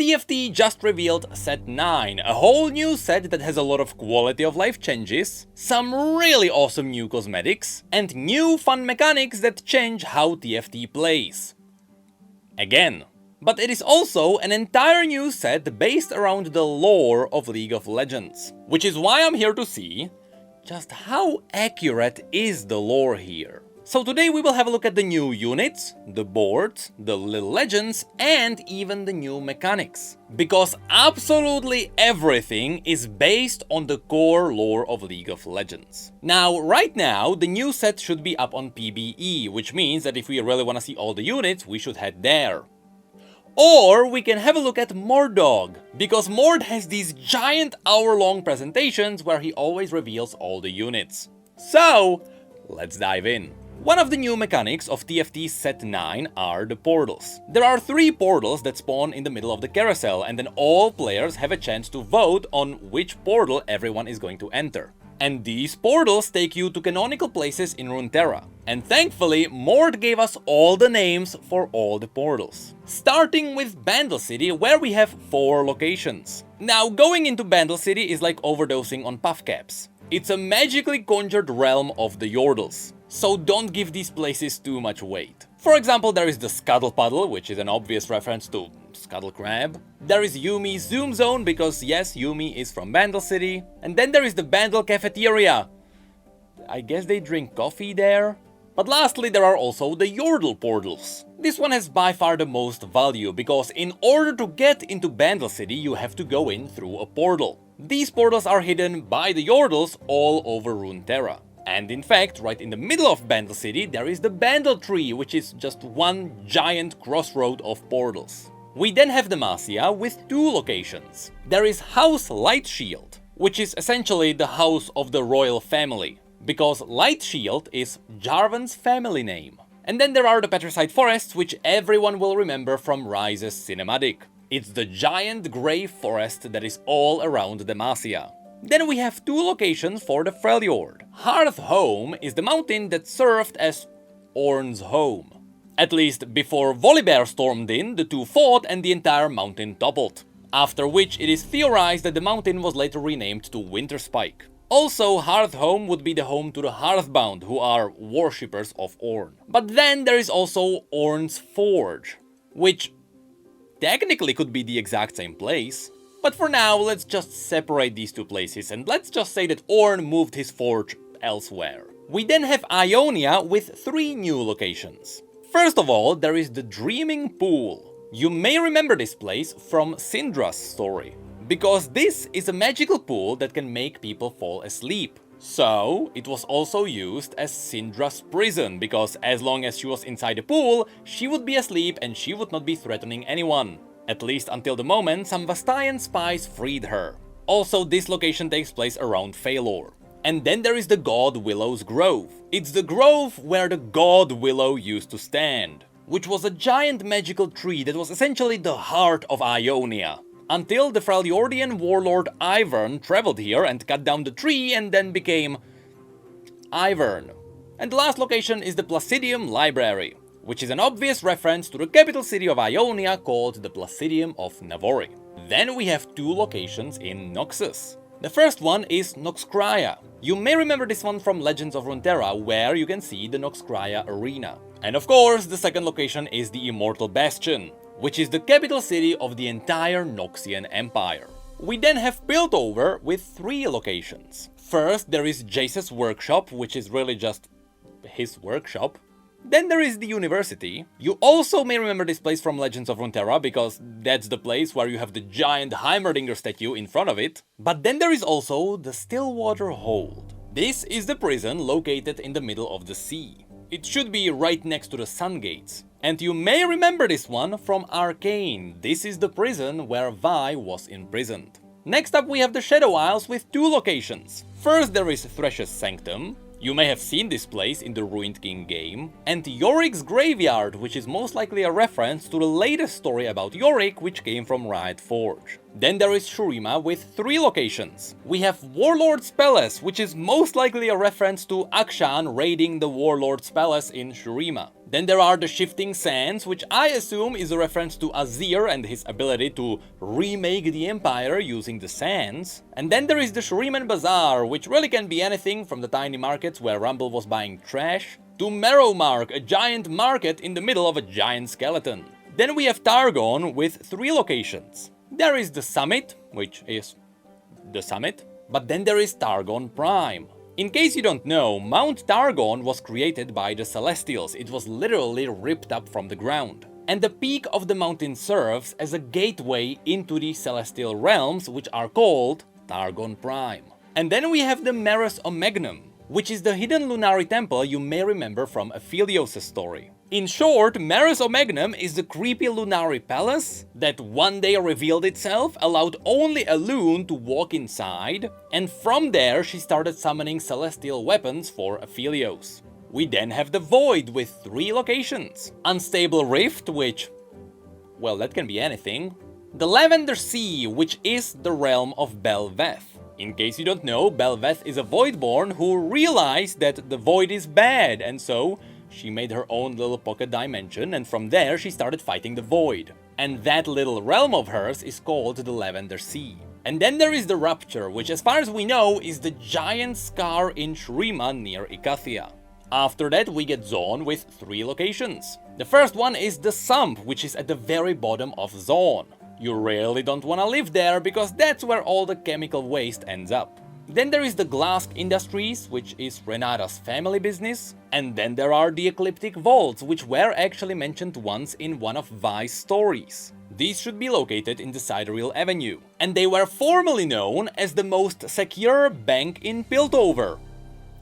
TFT just revealed Set 9, a whole new set that has a lot of quality of life changes, some really awesome new cosmetics, and new fun mechanics that change how TFT plays. Again. But it is also an entire new set based around the lore of League of Legends. Which is why I'm here to see just how accurate is the lore here. So today we will have a look at the new units, the boards, the little legends, and even the new mechanics. Because absolutely everything is based on the core lore of League of Legends. Now, right now, the new set should be up on PBE, which means that if we really want to see all the units, we should head there. Or we can have a look at Mordog, because Mord has these giant hour-long presentations where he always reveals all the units. So, let's dive in. One of the new mechanics of TFT Set 9 are the portals. There are 3 portals that spawn in the middle of the carousel, and then all players have a chance to vote on which portal everyone is going to enter. And these portals take you to canonical places in Runeterra. And thankfully, Mord gave us all the names for all the portals. Starting with Bandle City, where we have 4 locations. Now, going into Bandle City is like overdosing on puff caps. It's a magically conjured realm of the Yordles, so don't give these places too much weight. For example, there is the Scuttle Puddle, which is an obvious reference to Scuttle Crab. There is Yumi's Zoom Zone, because yes, Yumi is from Bandle City. And then there is the Bandle Cafeteria. I guess they drink coffee there. But lastly, there are also the Yordle portals. This one has by far the most value, because in order to get into Bandle City, you have to go in through a portal. These portals are hidden by the Yordles all over Runeterra. And in fact, right in the middle of Bandle City, there is the Bandle Tree, which is just one giant crossroad of portals. We then have Demacia with 2 locations. There is House Lightshield, which is essentially the house of the royal family, because Lightshield is Jarvan's family name. And then there are the Petricide Forests, which everyone will remember from Rise's cinematic. It's the giant grey forest that is all around Demacia. Then we have 2 locations for the Freljord. Hearth Home is the mountain that served as Ornn's home. At least before Volibear stormed in, the 2 fought and the entire mountain toppled. After which it is theorized that the mountain was later renamed to Winterspike. Also, Hearth Home would be the home to the Hearthbound, who are worshippers of Ornn. But then there is also Ornn's Forge, which technically could be the exact same place. But for now, let's just separate these 2 places and let's just say that Ornn moved his forge elsewhere. We then have Ionia with 3 new locations. First of all, there is the Dreaming Pool. You may remember this place from Syndra's story, because this is a magical pool that can make people fall asleep. So, it was also used as Syndra's prison, because as long as she was inside the pool, she would be asleep and she would not be threatening anyone. At least until the moment some Vastayan spies freed her. Also, this location takes place around Phalor. And then there is the God Willow's Grove. It's the grove where the God Willow used to stand, which was a giant magical tree that was essentially the heart of Ionia. Until the Freljordian warlord Ivern traveled here and cut down the tree and then became Ivern. And the last location is the Placidium Library, which is an obvious reference to the capital city of Ionia called the Placidium of Navori. Then we have 2 locations in Noxus. The first one is Noxcria. You may remember this one from Legends of Runeterra, where you can see the Noxcria arena. And of course, the second location is the Immortal Bastion, which is the capital city of the entire Noxian Empire. We then have Piltover with 3 locations. First, there is Jace's workshop, which is really just his workshop. Then there is the university. You also may remember this place from Legends of Runeterra, because that's the place where you have the giant Heimerdinger statue in front of it. But then there is also the Stillwater Hold. This is the prison located in the middle of the sea. It should be right next to the Sun Gates. And you may remember this one from Arcane. This is the prison where Vi was imprisoned. Next up we have the Shadow Isles with 2 locations. First there is Thresh's Sanctum. You may have seen this place in the Ruined King game. And Yorick's Graveyard, which is most likely a reference to the latest story about Yorick, which came from Riot Forge. Then there is Shurima with 3 locations. We have Warlord's Palace, which is most likely a reference to Akshan raiding the Warlord's Palace in Shurima. Then there are the Shifting Sands, which I assume is a reference to Azir and his ability to remake the Empire using the sands. And then there is the Shuriman Bazaar, which really can be anything from the tiny markets where Rumble was buying trash, to Marrowmark, a giant market in the middle of a giant skeleton. Then we have Targon with 3 locations. There is the Summit, which is the summit, but then there is Targon Prime. In case you don't know, Mount Targon was created by the Celestials. It was literally ripped up from the ground. And the peak of the mountain serves as a gateway into the Celestial realms, which are called Targon Prime. And then we have the Maris Omegnum, which is the hidden Lunari temple you may remember from Aphelios' story. In short, Maris Omegnum is the creepy Lunari palace that one day revealed itself, allowed only a loon to walk inside, and from there she started summoning celestial weapons for Aphelios. We then have the Void with 3 locations. Unstable Rift, which, well, that can be anything. The Lavender Sea, which is the realm of Belveth. In case you don't know, Belveth is a Voidborn who realized that the Void is bad, and so she made her own little pocket dimension, and from there she started fighting the Void. And that little realm of hers is called the Lavender Sea. And then there is the Rupture, which as far as we know is the giant scar in Shurima near Icathia. After that we get Zaun with 3 locations. The first one is the Sump, which is at the very bottom of Zaun. You really don't wanna live there because that's where all the chemical waste ends up. Then there is the Glask Industries, which is Renata's family business. And then there are the Ecliptic Vaults, which were actually mentioned once in one of Vi's stories. These should be located in the Sidereal Avenue. And they were formerly known as the most secure bank in Piltover.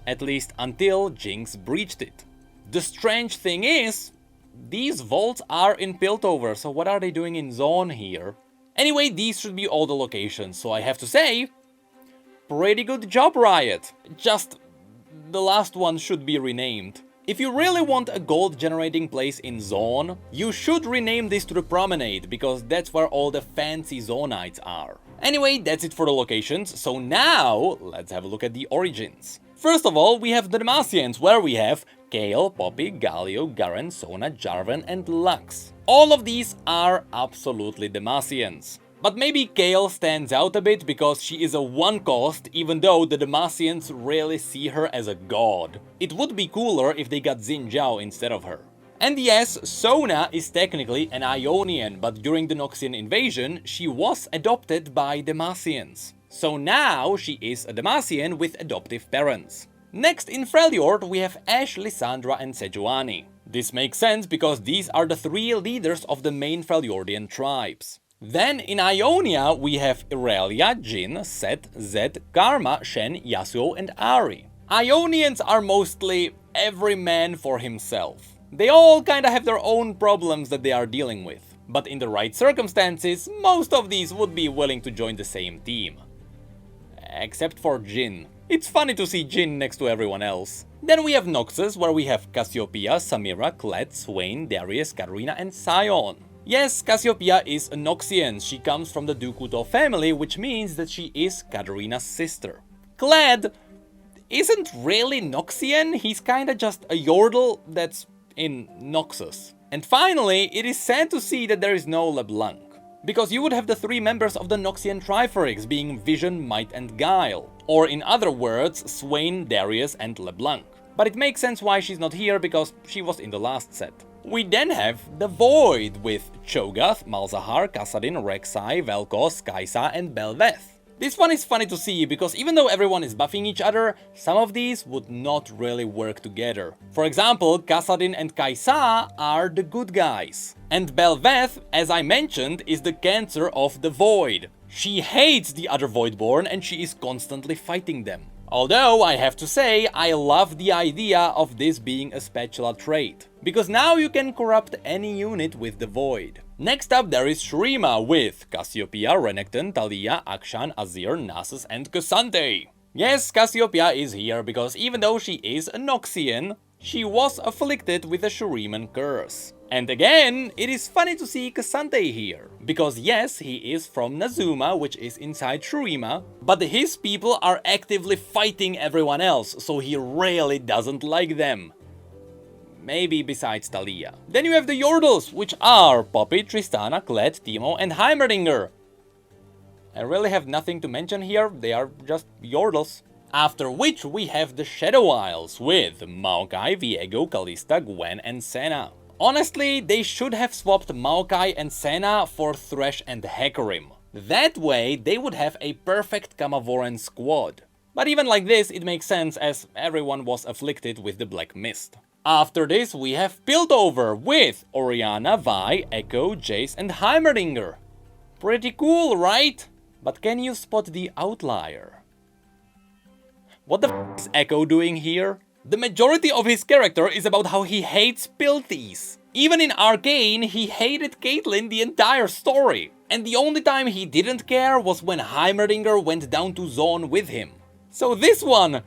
At least until Jinx breached it. The strange thing is, these vaults are in Piltover, so what are they doing in Zaun here? Anyway, these should be all the locations, so I have to say, pretty good job, Riot. Just the last one should be renamed. If you really want a gold generating place in Zaun, you should rename this to the Promenade, because that's where all the fancy Zaunites are. Anyway, that's it for the locations, so now let's have a look at the origins. First of all, we have the Demacians, where we have Kayle, Poppy, Galio, Garen, Sona, Jarvan and Lux. All of these are absolutely Demacians. But maybe Kayle stands out a bit because she is a 1-cost, even though the Demacians rarely see her as a god. It would be cooler if they got Xin Zhao instead of her. And yes, Sona is technically an Ionian, but during the Noxian invasion, she was adopted by Demacians. So now she is a Demacian with adoptive parents. Next in Freljord we have Ashe, Lissandra and Sejuani. This makes sense because these are the 3 leaders of the main Freljordian tribes. Then in Ionia we have Irelia, Jhin, Sett, Zed, Karma, Shen, Yasuo and Ahri. Ionians are mostly every man for himself. They all kinda have their own problems that they are dealing with. But in the right circumstances, most of these would be willing to join the same team. Except for Jhin. It's funny to see Jhin next to everyone else. Then we have Noxus, where we have Cassiopeia, Samira, Kled, Swain, Darius, Katarina and Sion. Yes, Cassiopeia is a Noxian. She comes from the Dukuto family, which means that she is Katarina's sister. Kled isn't really Noxian, he's kinda just a Yordle that's in Noxus. And finally, it is sad to see that there is no LeBlanc. Because you would have the 3 members of the Noxian Triforix being Vision, Might and Guile. Or in other words, Swain, Darius and LeBlanc. But it makes sense why she's not here because she was in the last set. We then have the Void with Cho'Gath, Malzahar, Kassadin, Rek'Sai, Vel'Koz, Kai'Sa and Belveth. This one is funny to see because even though everyone is buffing each other, some of these would not really work together. For example, Kassadin and Kai'Sa are the good guys. And Belveth, as I mentioned, is the cancer of the Void. She hates the other Voidborn and she is constantly fighting them. Although, I have to say, I love the idea of this being a spatula trait. Because now you can corrupt any unit with the Void. Next up there is Shurima with Cassiopeia, Renekton, Taliyah, Akshan, Azir, Nasus and Cassandre. Yes, Cassiopeia is here because even though she is a Noxian, she was afflicted with a Shuriman curse. And again, it is funny to see Cassandre here, because yes, he is from Nazuma, which is inside Shurima, but his people are actively fighting everyone else, so he really doesn't like them. maybe besides Thalia. Then you have the Yordles, which are Poppy, Tristana, Kled, Teemo, and Heimerdinger. I really have nothing to mention here, they are just Yordles. After which we have the Shadow Isles with Maokai, Viego, Kalista, Gwen, and Senna. Honestly, they should have swapped Maokai and Senna for Thresh and Hecarim. That way, they would have a perfect Kamavoran squad. But even like this, it makes sense as everyone was afflicted with the Black Mist. After this, we have Piltover with Orianna, Vi, Echo, Jace, and Heimerdinger. Pretty cool, right? But can you spot the outlier? What the f is Echo doing here? The majority of his character is about how he hates Pilties. Even in Arcane, he hated Caitlyn the entire story. And the only time he didn't care was when Heimerdinger went down to Zaun with him. So this one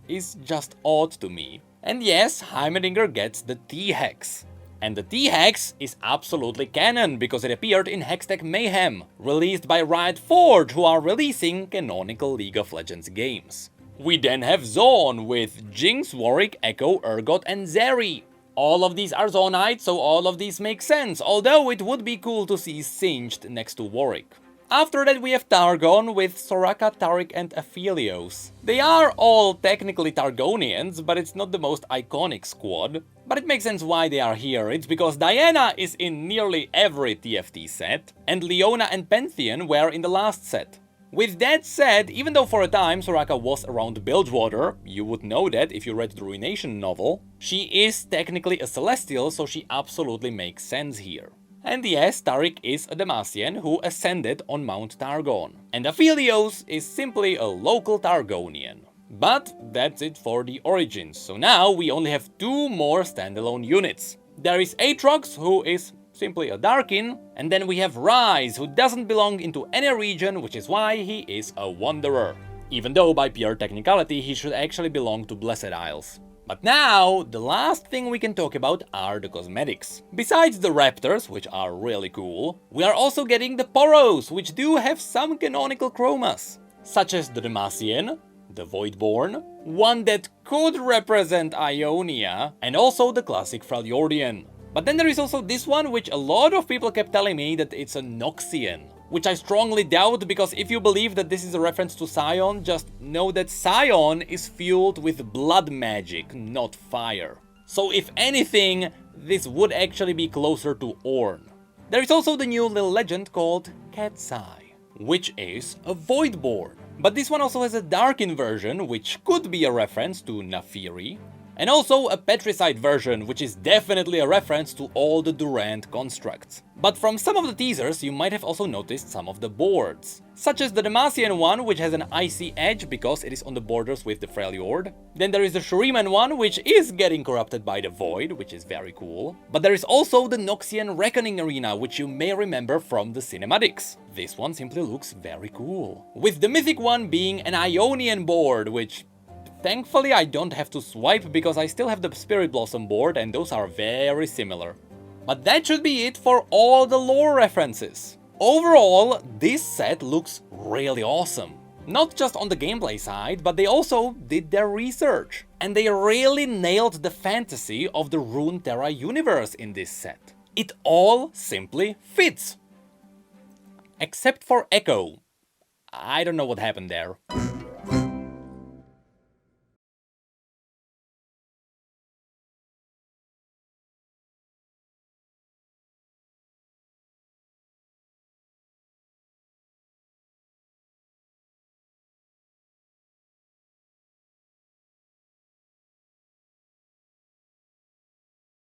is just odd to me. And yes, Heimerdinger gets the T-Hex. And the T-Hex is absolutely canon because it appeared in Hextech Mayhem, released by Riot Forge, who are releasing canonical League of Legends games. We then have Zaun with Jinx, Warwick, Echo, Urgot, and Zeri. All of these are Zaunites, so all of these make sense, although it would be cool to see Singed next to Warwick. After that we have Targon with Soraka, Taric, and Aphelios. They are all technically Targonians, but it's not the most iconic squad. But it makes sense why they are here, it's because Diana is in nearly every TFT set, and Leona and Pantheon were in the last set. With that said, even though for a time Soraka was around Bilgewater, you would know that if you read the Ruination novel, she is technically a Celestial, so she absolutely makes sense here. And yes, Taric is a Demacian who ascended on Mount Targon. And Aphelios is simply a local Targonian. But that's it for the origins, so now we only have two more standalone units. There is Aatrox, who is simply a Darkin, and then we have Ryze, who doesn't belong into any region, which is why he is a Wanderer. Even though by pure technicality he should actually belong to Blessed Isles. But now, the last thing we can talk about are the cosmetics. Besides the Raptors, which are really cool, we are also getting the Poros, which do have some canonical chromas. Such as the Demacian, the Voidborn, one that could represent Ionia, and also the classic Freljordian. But then there is also this one, which a lot of people kept telling me that it's a Noxian. Which I strongly doubt, because if you believe that this is a reference to Sion, just know that Sion is fueled with blood magic, not fire. So if anything, this would actually be closer to Ornn. There is also the new little legend called Katsai, which is a Voidborn. But this one also has a Darkin version, which could be a reference to Naafiri. And also a Petricide version, which is definitely a reference to all the Durant constructs. But from some of the teasers, you might have also noticed some of the boards. Such as the Demacian one, which has an icy edge because it is on the borders with the Freljord. Then there is the Shuriman one, which is getting corrupted by the Void, which is very cool. But there is also the Noxian Reckoning Arena, which you may remember from the cinematics. This one simply looks very cool. With the Mythic one being an Ionian board, which thankfully I don't have to swipe because I still have the Spirit Blossom board and those are very similar. But that should be it for all the lore references. Overall, this set looks really awesome. Not just on the gameplay side, but they also did their research. And they really nailed the fantasy of the Runeterra universe in this set. It all simply fits. Except for Echo. I don't know what happened there.